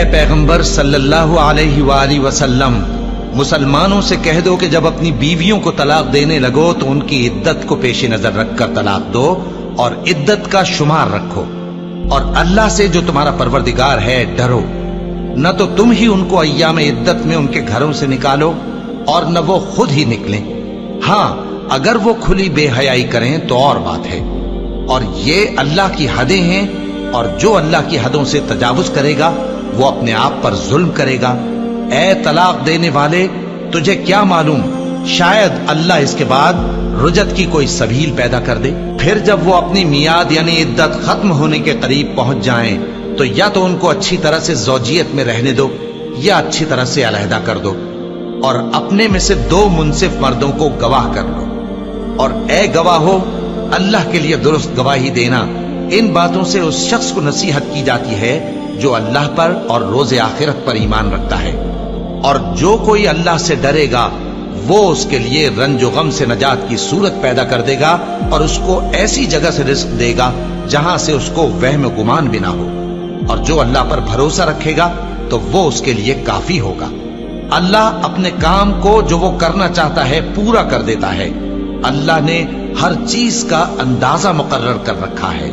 اے پیغمبر صلی اللہ علیہ وآلہ وسلم، مسلمانوں سے کہہ دو کہ جب اپنی بیویوں کو طلاق دینے لگو تو ان کی عدت کو پیش نظر رکھ کر طلاق دو اور عدت کا شمار رکھو، اور اللہ سے جو تمہارا پروردگار ہے ڈرو، نہ تو تم ہی ان کو ایام عدت میں ان کے گھروں سے نکالو اور نہ وہ خود ہی نکلیں، ہاں اگر وہ کھلی بے حیائی کریں تو اور بات ہے، اور یہ اللہ کی حدیں ہیں، اور جو اللہ کی حدوں سے تجاوز کرے گا وہ اپنے آپ پر ظلم کرے گا۔ اے طلاق دینے والے، تجھے کیا معلوم شاید اللہ اس کے بعد رجعت کی کوئی سبیل پیدا کر دے، پھر جب وہ اپنی میعاد یعنی عدت ختم ہونے کے قریب پہنچ جائیں تو یا تو ان کو اچھی طرح سے زوجیت میں رہنے دو یا اچھی طرح سے علیحدہ کر دو، اور اپنے میں سے 2 منصف مردوں کو گواہ کر لو، اور اے گواہو، اللہ کے لیے درست گواہی دینا، ان باتوں سے اس شخص کو نصیحت کی جاتی ہے جو اللہ پر اور روز آخرت پر ایمان رکھتا ہے، اور جو کوئی اللہ سے ڈرے گا وہ اس کے لیے رنج و غم سے نجات کی صورت پیدا کر دے گا، اور اس کو ایسی جگہ سے رزق دے گا جہاں سے اس کو وہم گمان بھی نہ ہو، اور جو اللہ پر بھروسہ رکھے گا تو وہ اس کے لیے کافی ہوگا۔ اللہ اپنے کام کو جو وہ کرنا چاہتا ہے پورا کر دیتا ہے، اللہ نے ہر چیز کا اندازہ مقرر کر رکھا ہے۔